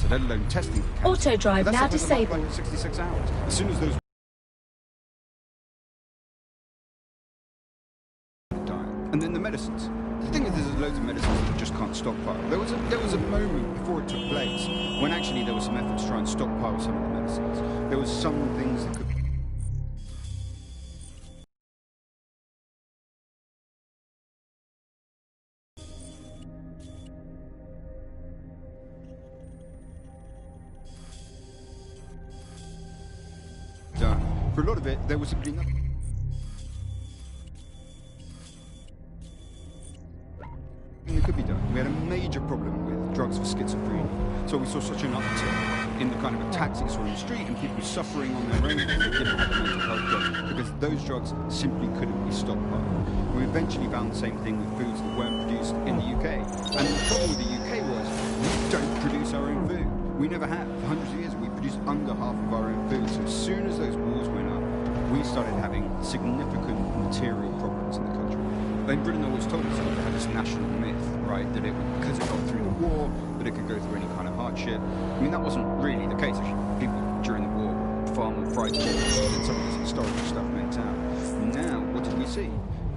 cancer, let alone testing for cancer. Auto drive now disabled. Like 66 hours. As soon as those and then the medicines. The thing is, there's loads of medicines that just can't stockpile. There was a moment before it took place when actually there was some effort to try and stockpile some of the medicines. There was some things that could. Done. For a lot of it, there was simply nothing. That could be done. We had a major problem with drugs for schizophrenia. So we saw such an uptick in the kind of attacks that you saw in the street and people suffering on their own because they didn't have the mental health drugs, because those drugs simply couldn't be stockpiled. We eventually found the same thing with foods that weren't produced in the UK. And the problem with the UK was we don't produce our own food. We never have. For hundreds of years, we produced under half of our own food. So as soon as those wars went up, we started having significant material problems in the country. Like Britain always told us that they had this national myth, right, that it, because it got through the war, that it could go through any kind of hardship. I mean, that wasn't really the case. Actually, people during the war were far more frightened than some of this historical stuff makes out. Now, what did we see?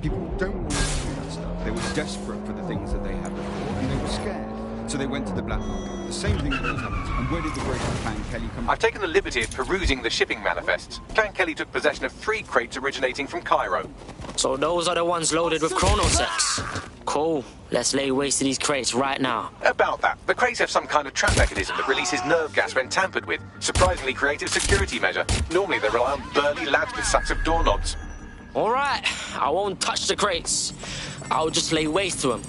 People don't want to do that stuff. They were desperate for the things that they had before, and they were scared. So they went to the black market. The same thing always happens. And where did the great Clan Kelly come from? I've taken the liberty of perusing the shipping manifests. Clan Kelly took possession of 3 crates originating from Cairo. So those are the ones loaded with chronosex. Cool. Let's lay waste to these crates right now. About that. The crates have some kind of trap mechanism that releases nerve gas when tampered with. Surprisingly creative security measure. Normally they rely on burly lads with sacks of doorknobs. All right. I won't touch the crates. I'll just lay waste to them.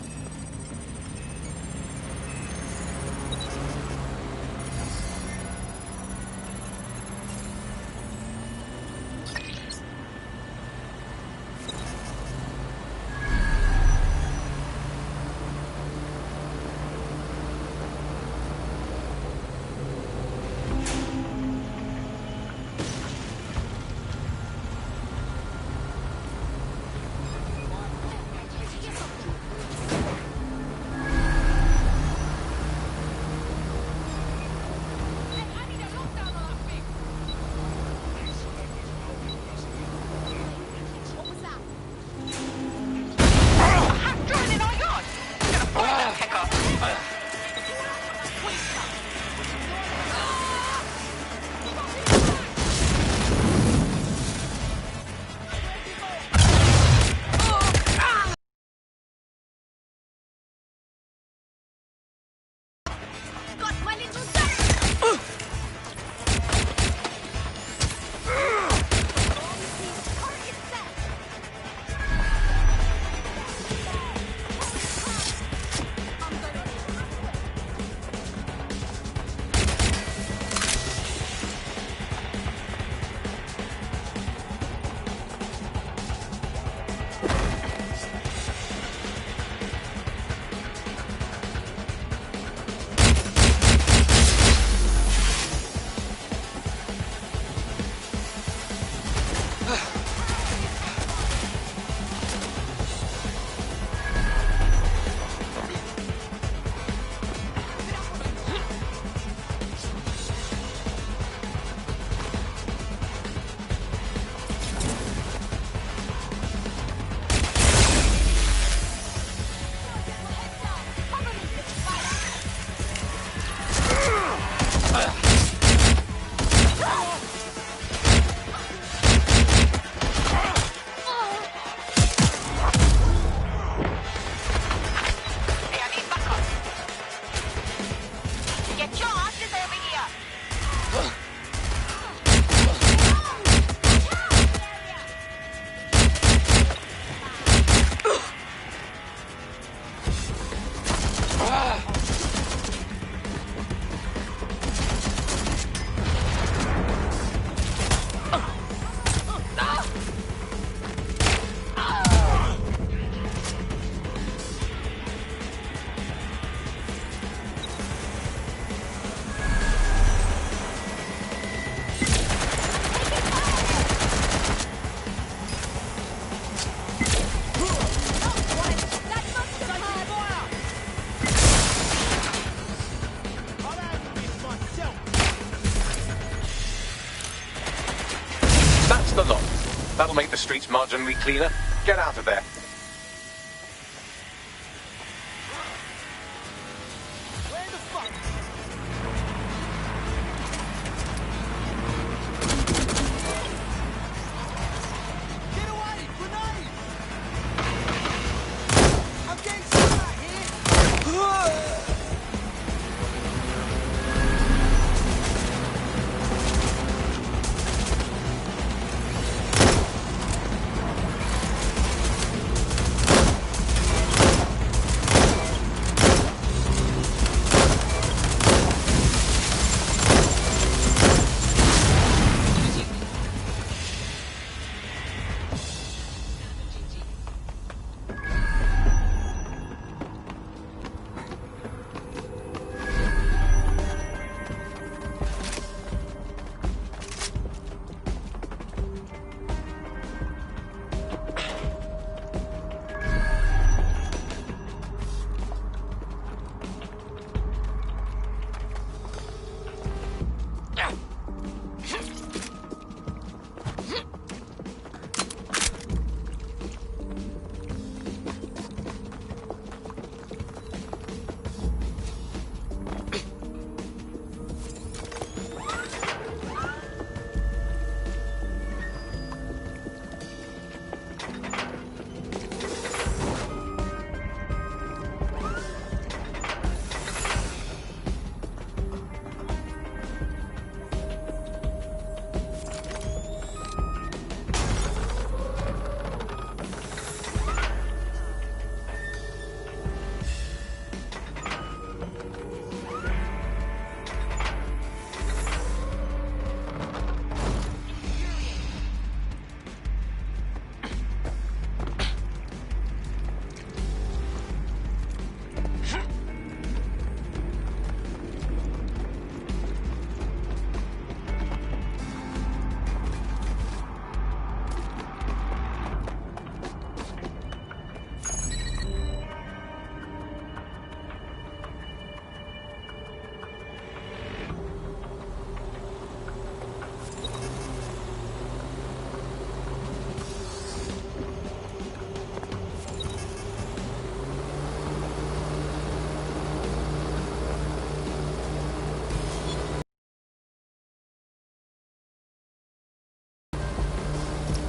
That'll make the streets marginally cleaner. Get out of there.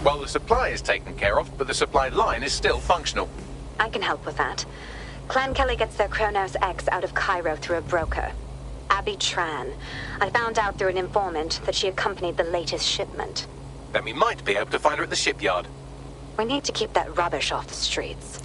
Well, the supply is taken care of, but the supply line is still functional. I can help with that. Clan Kelly gets their Kronos X out of Cairo through a broker. Abby Tran. I found out through an informant that she accompanied the latest shipment. Then we might be able to find her at the shipyard. We need to keep that rubbish off the streets.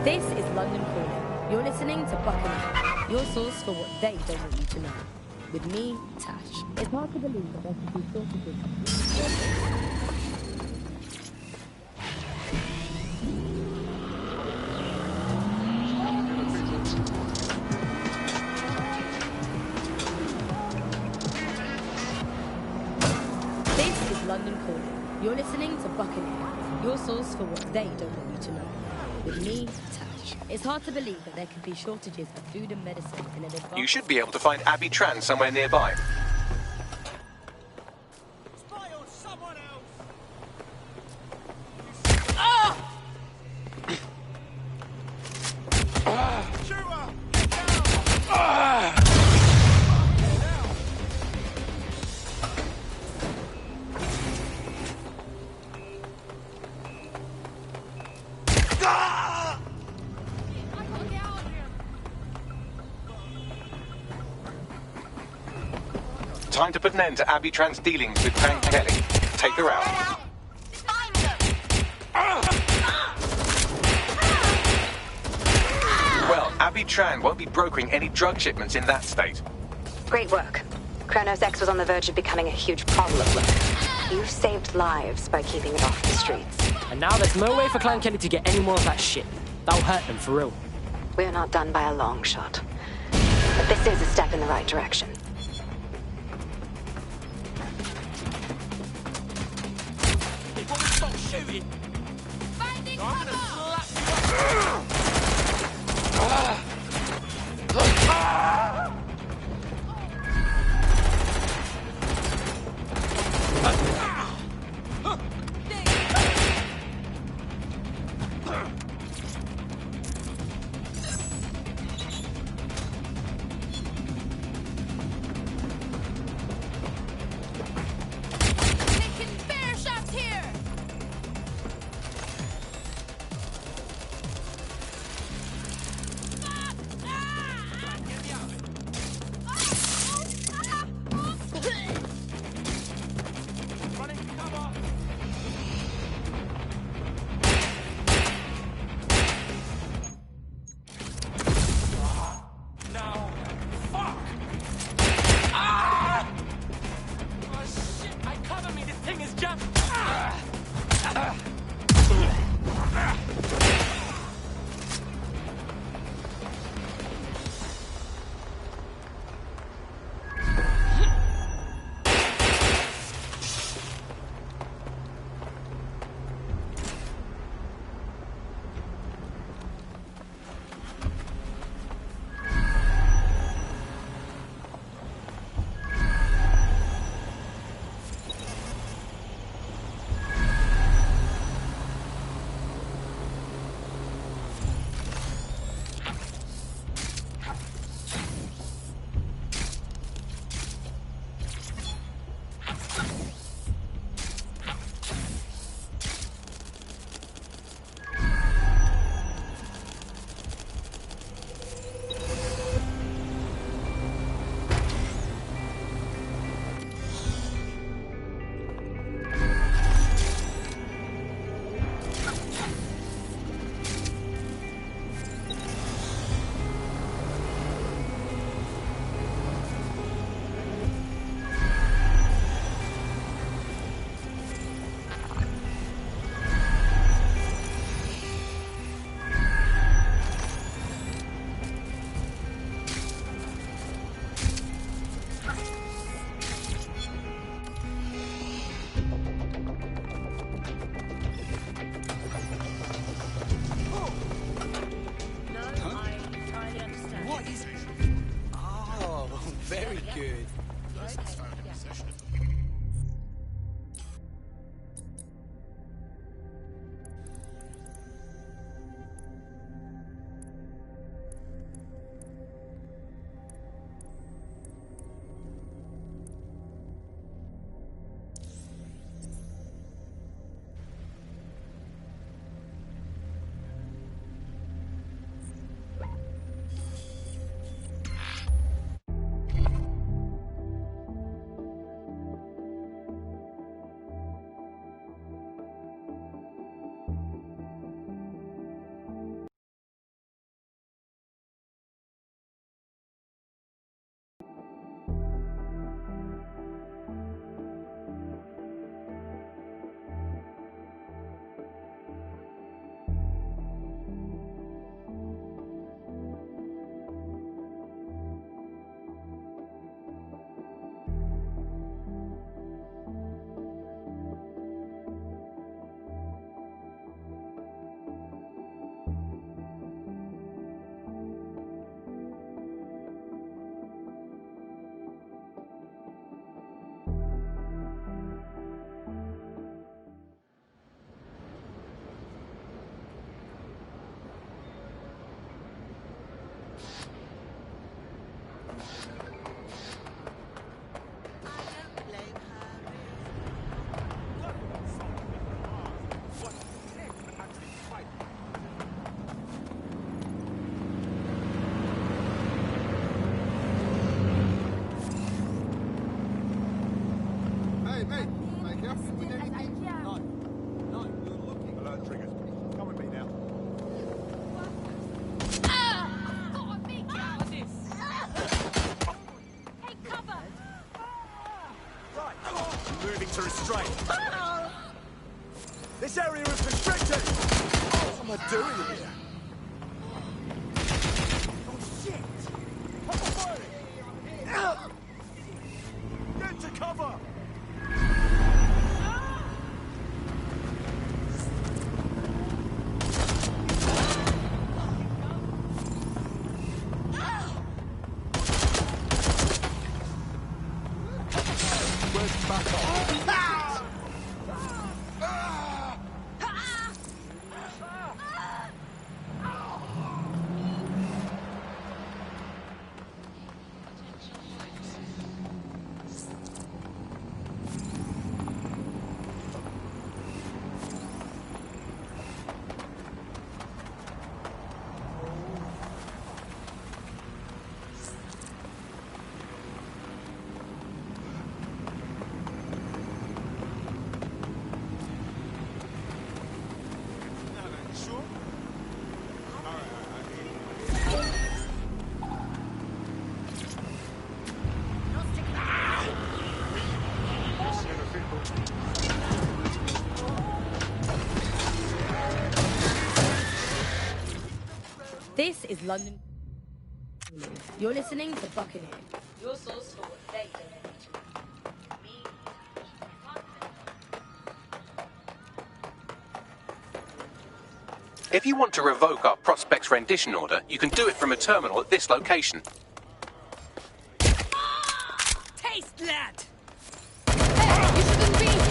This is London Calling. You're listening to Buckingham, your source for what they don't want you to know. With me, Tash. It's hard to believe that there could be sorts of This is London Calling. You're listening to Buckingham, your source for what they don't want you to know. With me, Tash. It's hard to believe that there could be shortages of food and medicine in an advanced... You should be able to find Abby Tran somewhere nearby. Spy on someone else! Shooter! Get down! Time to put an end to Abby Tran's dealings with Clan Kelly. Take her out. Well, Abby Tran won't be brokering any drug shipments in that state. Great work. Kronos X was on the verge of becoming a huge problem. You've saved lives by keeping it off the streets. And now there's no way for Clan Kelly to get any more of that shit. That'll hurt them for real. We're not done by a long shot. But this is a step in the right direction. Stop shooting! Finding I'm gonna cover! slap you Taking fair shots here! running cover! No! Fuck! Ah! Oh shit! I cover me! This thing is just... Very good. Hey, mate. Make up with anything? No, you're looking. Alert triggers. Come with me now. Hey, cover! Right. Moving to restraint. This area is restricted. What am I doing here? Oh shit! Cover firing! Get to cover! Where's back off? This is London. You're listening to Buccaneer, your source for what they don't need to know. Me, If you want to revoke our Prospects rendition order, you can do it from a terminal at this location. Taste that! Hey, you shouldn't be here.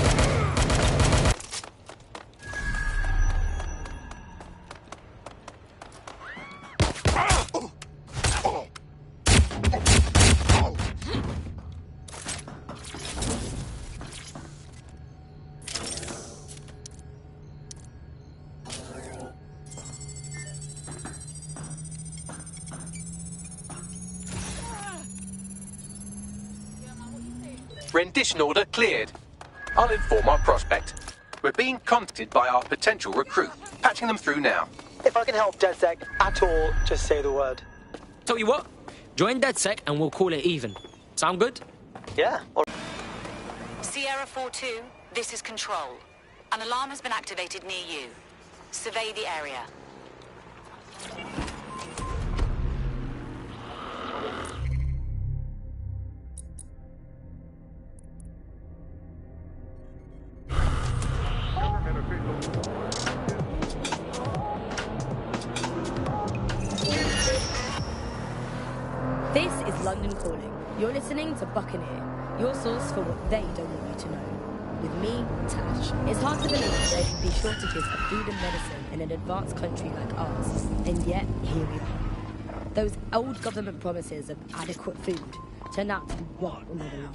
Rendition order cleared. I'll inform our prospect. We're being contacted by our potential recruit. Patching them through now. If I can help DedSec at all, just say the word. Tell you what, join DedSec and we'll call it even. Sound good? Yeah. Sierra 4-2, this is Control. An alarm has been activated near you. Survey the area. This is London Calling. You're listening to Buccaneer, your source for what they don't want you to know. With me, Tash. It's hard to believe there can be shortages of food and medicine in an advanced country like ours, and yet here we are. Those old government promises of adequate food turn out to be what another lie.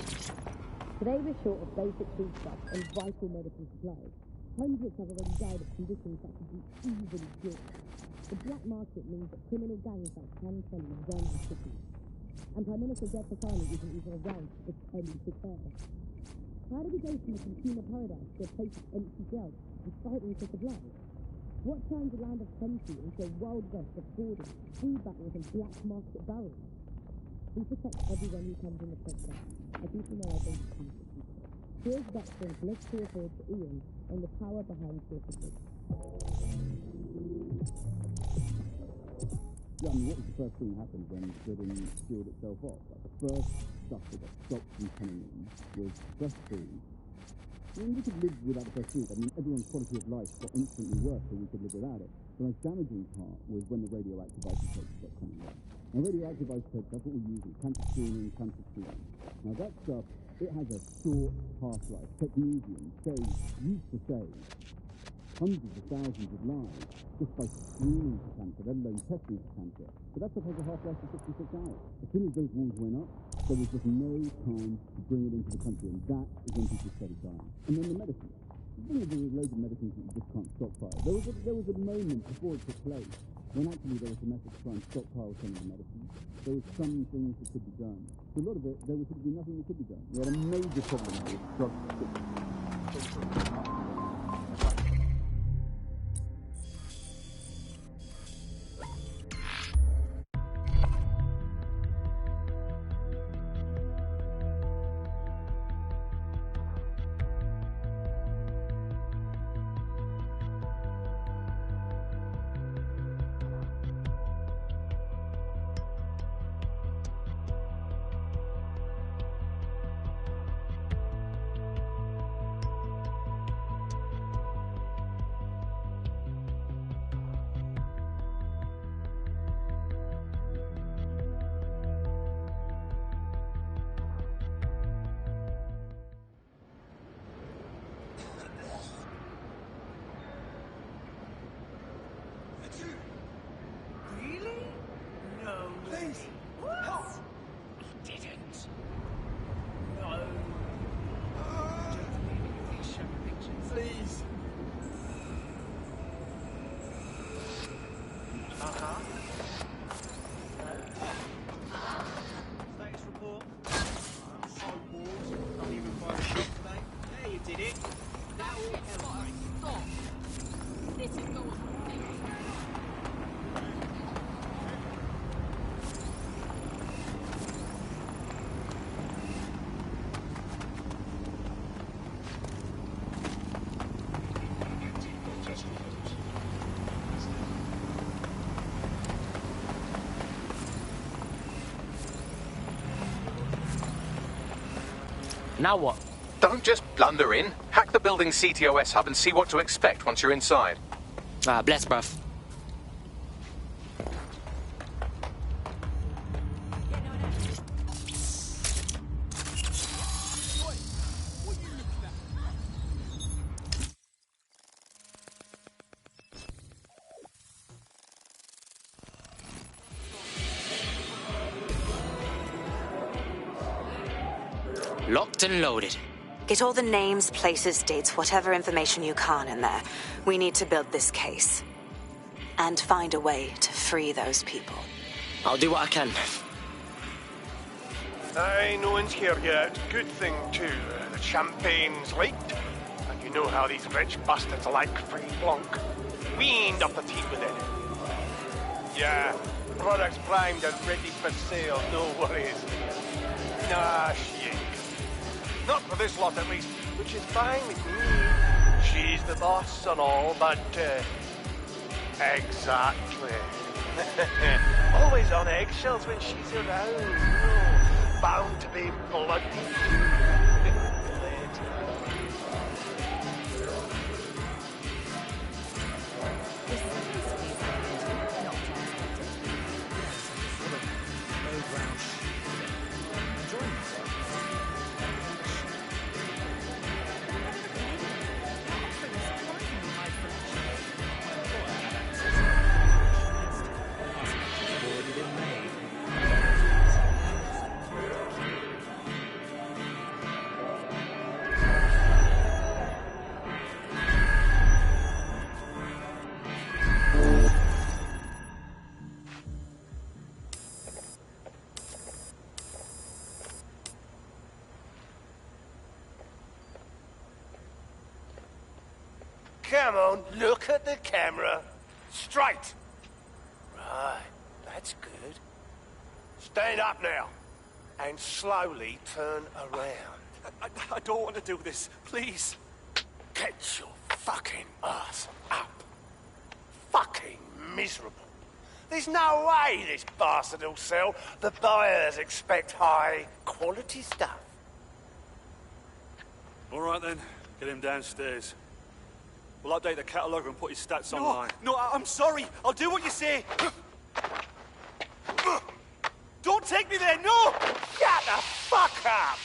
Today we're short of basic foodstuffs and vital medical supplies. Hundreds have already died of conditions that could be easily cured. The black market means that criminal gangs like Clan Kelly run our cities. And Prime Minister Jeff Fasani isn't even around to pretend to care. How do we go from a consumer paradise to a place of empty shelves and fighting for supplies? What turns a land of plenty into a wild west of hoarding, food battles and black market barons? We protect everyone who comes in the sector, as people know our basic people. Here's veteran political reporter Ian on the power behind shortages. Yeah, I mean, what was the first thing that happened when Britain sealed itself off? Like, the first stuff that got stopped from coming in was fresh food. I mean, we could live without the fresh food. I mean, everyone's quality of life got instantly worse, so we could live without it. The most damaging part was when the radioactive isotopes got coming in. Now, radioactive isotopes, that's what we use in cancer screening, cancer screening. Now, that stuff, it has a short half-life. Technetium used to save hundreds of thousands of lives just by screening for cancer, let alone testing for cancer. But that stuff has a half-life of 66 hours. As soon as those walls went up, there was just no time to bring it into the country, and that is when people started dying. And then the medicine. There were loads of medicines that you just can't stockpile. There was a moment before it took place when actually there was some effort to try and stockpile some of the medicine. There was some things that could be done. So a lot of it, there was simply nothing that could be done. We had a major problem with drug. Now what? Don't just blunder in. Hack the building's CTOS hub and see what to expect once you're inside. Bless, bruv. Locked and loaded. Get all the names, places, dates, whatever information you can in there. We need to build this case. And find a way to free those people. I'll do what I can. Aye, no one's here yet. Good thing, too. The champagne's late. And you know how these rich bastards like free blanc. We ain't up the team with it. Yeah, products primed and ready for sale, no worries. Nah, shit. Not for this lot, at least, which is fine with me. She's the boss and all, but, exactly. Always on eggshells when she's around. Oh, bound to be bloody. Come on, look at the camera. Straight. Right, that's good. Stand up now. And slowly turn around. I don't want to do this. Please. Get your fucking ass up. Fucking miserable. There's no way this bastard will sell. The buyers expect high quality stuff. All right then, get him downstairs. We'll update the catalogue and put his stats online. No, I'm sorry. I'll do what you say. Don't take me there, no! Shut the fuck up!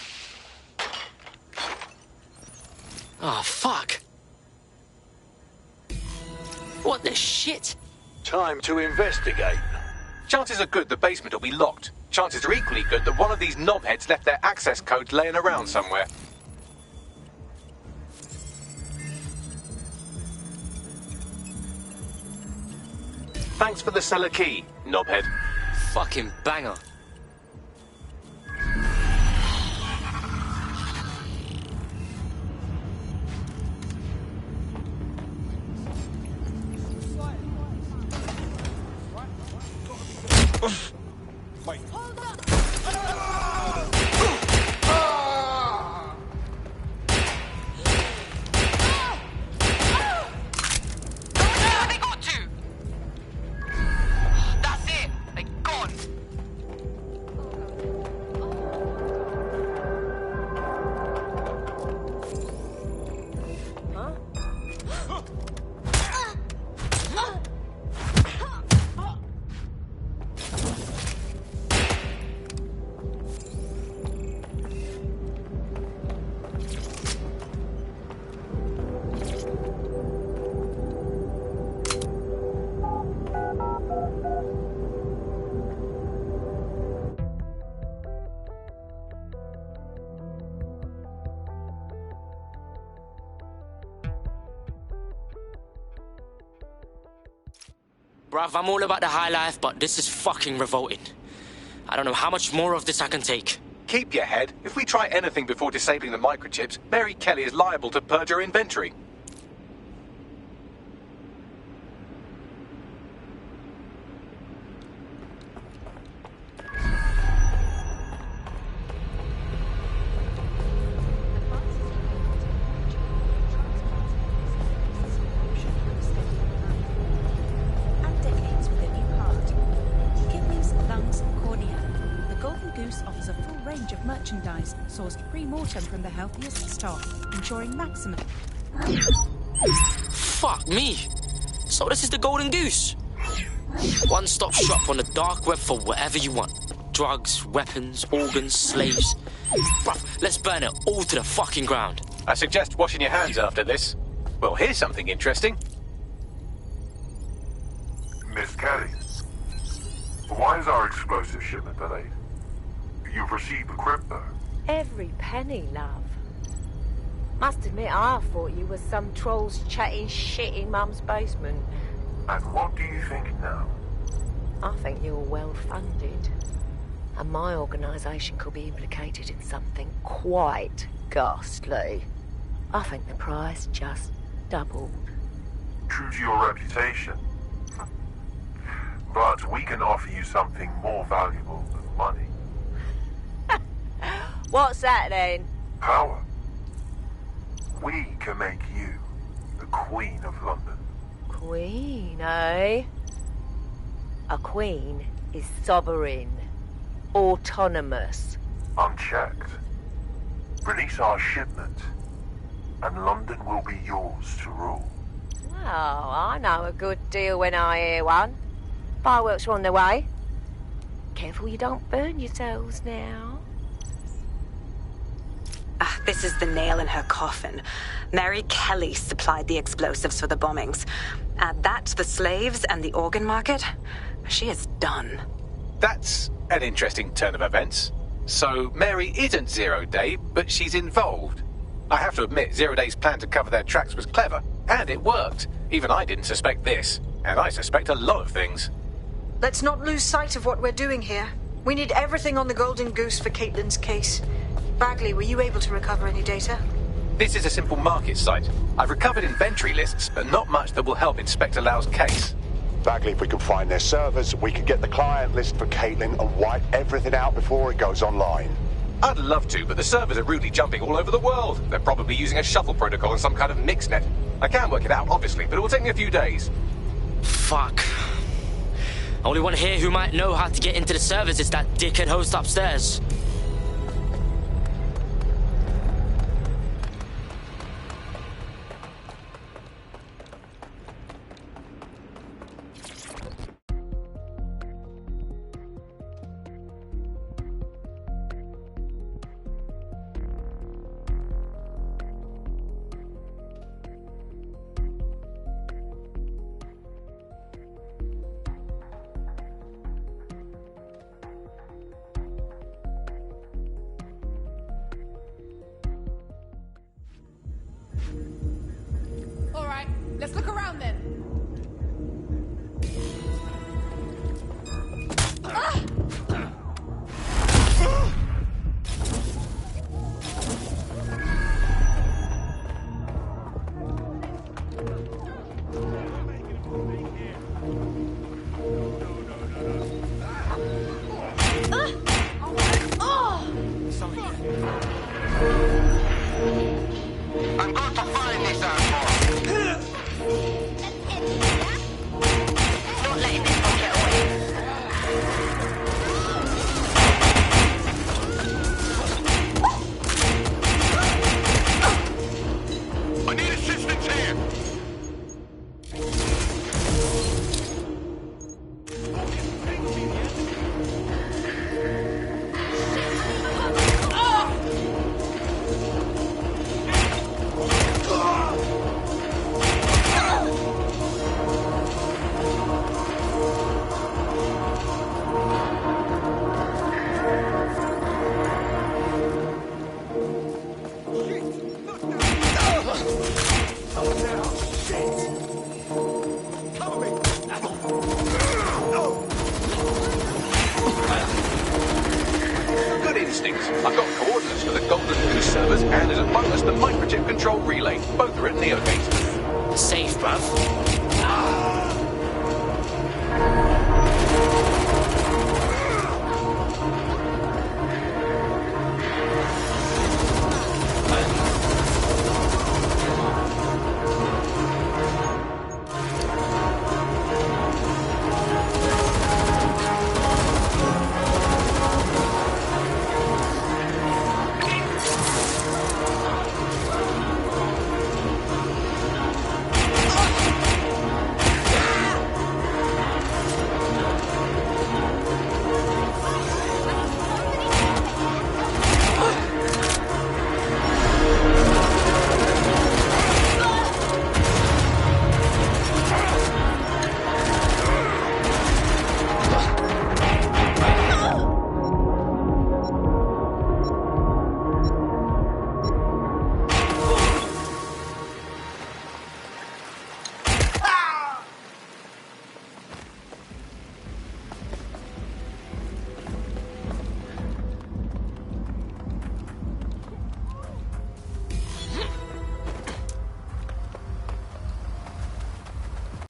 Oh, fuck. What the shit? Time to investigate. Chances are good the basement will be locked. Chances are equally good that one of these knobheads left their access codes laying around somewhere. Thanks for the cellar key, knobhead. Fucking banger. Wait. They got to! That's it! They're gone! Bruv, I'm all about the high life, but this is fucking revolting. I don't know how much more of this I can take. Keep your head. If we try anything before disabling the microchips, Mary Kelly is liable to purge her inventory. And decades with a new heart. Kidneys, lungs, cornea. The Golden Goose offers a full range of merchandise sourced pre-mortem from the healthiest stock, ensuring maximum. Fuck me. So this is the Golden Goose. One-stop shop on the dark web for whatever you want. Drugs, weapons, organs, slaves. Bruv, let's burn it all to the fucking ground. I suggest washing your hands after this. Well, here's something interesting. Miss Kelly, why is our explosive shipment delayed? You've received the crypto. Every penny, love. Must admit, I thought you were some trolls chatting shit in Mum's basement. And what do you think now? I think you're well funded. And my organisation could be implicated in something quite ghastly. I think the price just doubled. True to your reputation. But we can offer you something more valuable than money. What's that then? Power. We can make you the Queen of London. Queen, eh? A queen is sovereign, autonomous. Unchecked. Release our shipment, and London will be yours to rule. Oh, I know a good deal when I hear one. Fireworks are on their way. Careful you don't burn yourselves now. This is the nail in her coffin. Mary Kelly supplied the explosives for the bombings. Add that to the slaves and the organ market, she is done. That's an interesting turn of events. So Mary isn't Zero Day, but she's involved. I have to admit, Zero Day's plan to cover their tracks was clever, and it worked. Even I didn't suspect this, and I suspect a lot of things. Let's not lose sight of what we're doing here. We need everything on the Golden Goose for Caitlin's case. Bagley, were you able to recover any data? This is a simple market site. I've recovered inventory lists, but not much that will help Inspector Lau's case. Bagley, if we can find their servers, we can get the client list for Caitlin and wipe everything out before it goes online. I'd love to, but the servers are rudely jumping all over the world. They're probably using a shuffle protocol and some kind of mixnet. I can work it out, obviously, but it will take me a few days. Fuck. Only one here who might know how to get into the servers is that dickhead host upstairs. All right, let's look around then. Good instincts. I've got coordinates for the Golden Goose servers, and as a bonus, the microchip control relay. Both are at Neogate. Safe, bruv.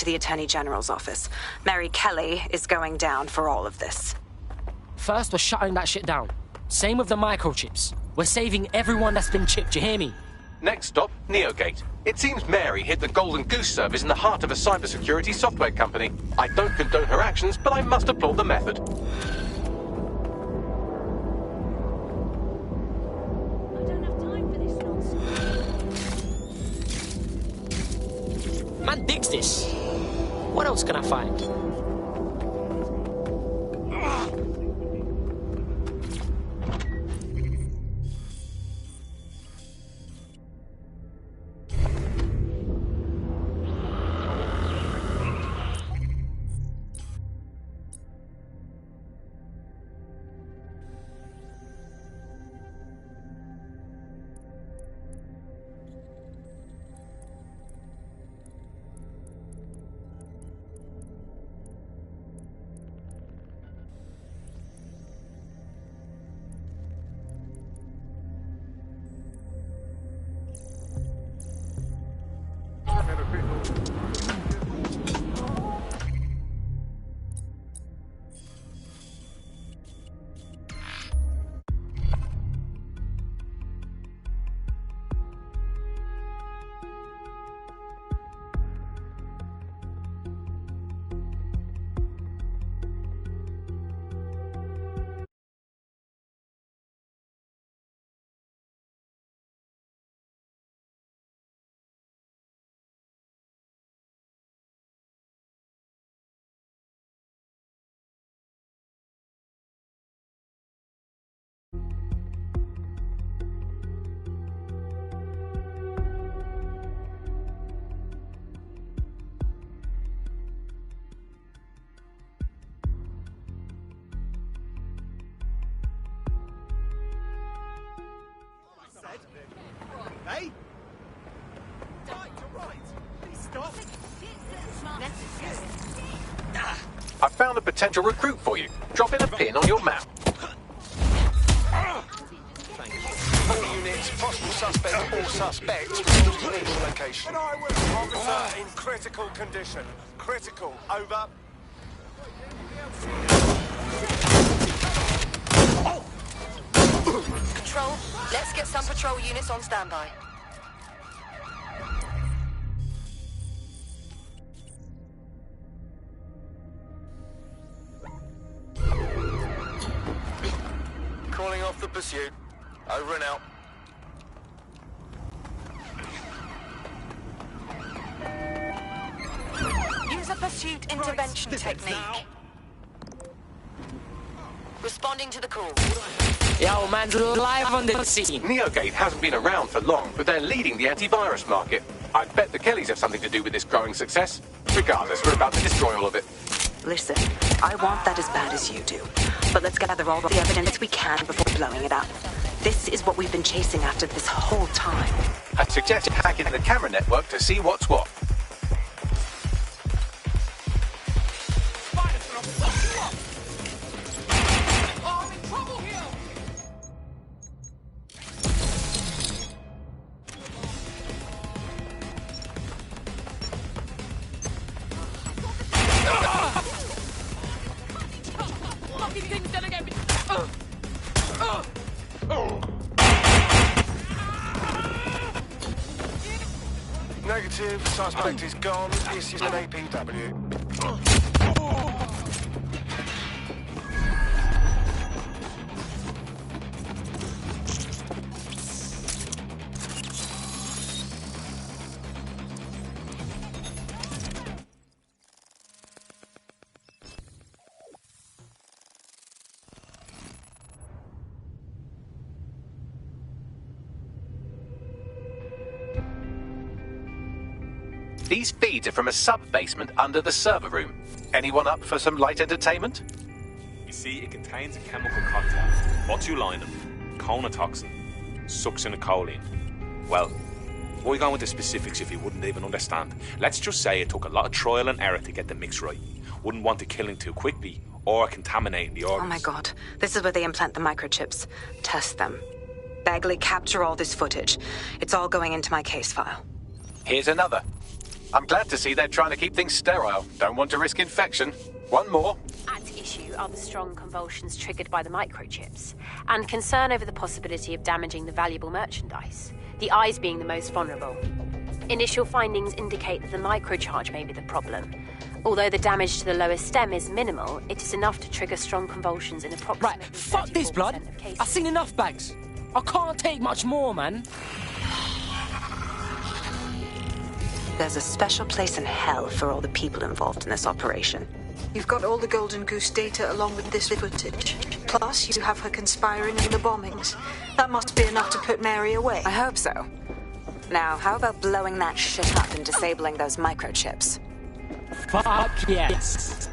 The Attorney General's office. Mary Kelly is going down for all of this. First, we're shutting that shit down. Same with the microchips. We're saving everyone that's been chipped, you hear me? Next stop, Neogate. It seems Mary hid the Golden Goose service in the heart of a cybersecurity software company. I don't condone her actions, but I must applaud the method. Man digs this. What else can I find? Hey? Right, you're right. Please stop. I found a potential recruit for you. Drop in a pin on your map. All units, possible suspect or suspects, legal location. An eyewitness officer in critical condition. Critical, over. Control, let's get some patrol units on standby. Calling off the pursuit. Over and out. Use a pursuit intervention technique. Responding to the call. Yo, man's live on the scene. Neogate hasn't been around for long, but they're leading the antivirus market. I bet the Kellys have something to do with this growing success. Regardless, we're about to destroy all of it. Listen, I want that as bad as you do. But let's gather all the evidence we can before blowing it up. This is what we've been chasing after this whole time. I suggest hacking the camera network to see what's what. Negative, suspect is gone. This is an APW. These feeds are from a sub-basement under the server room. Anyone up for some light entertainment? You see, it contains a chemical cocktail. Botulinum, conotoxin, succinylcholine. Well, why go into specifics if you wouldn't even understand? Let's just say it took a lot of trial and error to get the mix right. Wouldn't want to kill him too quickly or contaminating the organs. Oh my god. This is where they implant the microchips. Test them. Bagley, capture all this footage. It's all going into my case file. Here's another. I'm glad to see they're trying to keep things sterile. Don't want to risk infection. One more. At issue are the strong convulsions triggered by the microchips, and concern over the possibility of damaging the valuable merchandise, the eyes being the most vulnerable. Initial findings indicate that the microcharge may be the problem. Although the damage to the lower stem is minimal, it is enough to trigger strong convulsions in approximately Right, fuck this, blood. I've seen enough bags. I can't take much more, man. There's a special place in hell for all the people involved in this operation. You've got all the Golden Goose data along with this footage. Plus, you have her conspiring in the bombings. That must be enough to put Mary away. I hope so. Now, how about blowing that shit up and disabling those microchips? Fuck yes.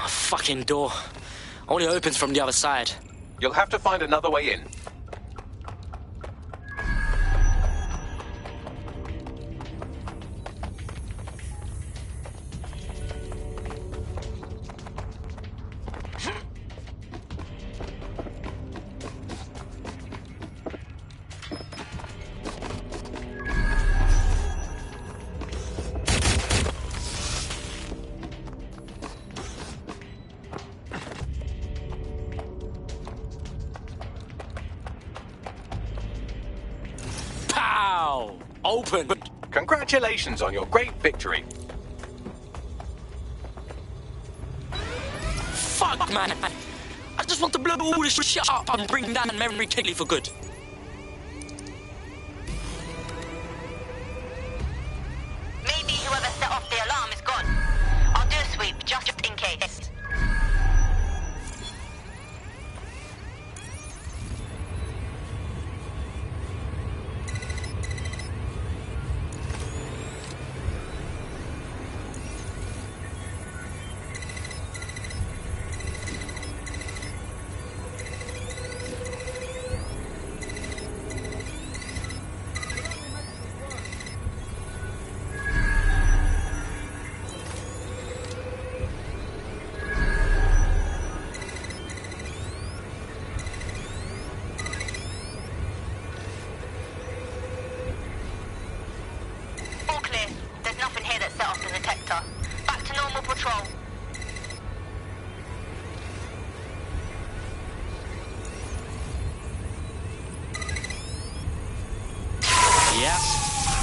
Fucking door. Only opens from the other side. You'll have to find another way in. Open! Congratulations on your great victory. Fuck, man! I just want to blow all this shit up and bring down Memory Kigley for good. Maybe whoever set off the alarm is gone. I'll do a sweep just in case.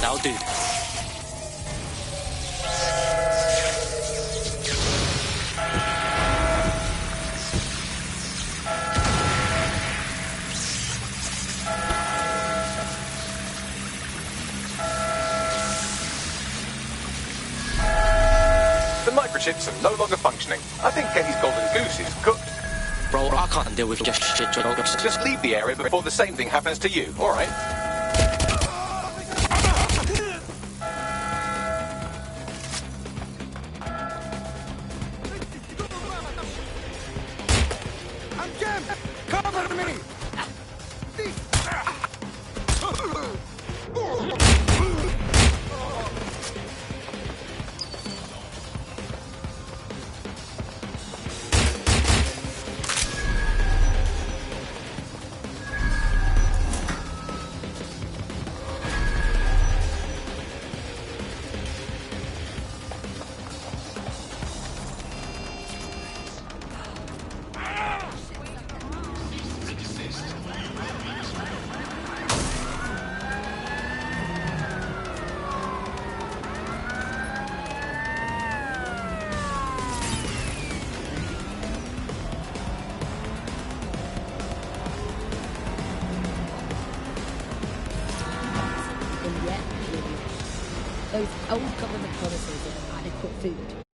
That'll do. ships are no longer functioning. I think Kenny's Golden Goose is cooked. Bro, I can't deal with just shit drugs. Just leave the area before the same thing happens to you, alright? I'm jammed! Cover me! Those old government promises of adequate food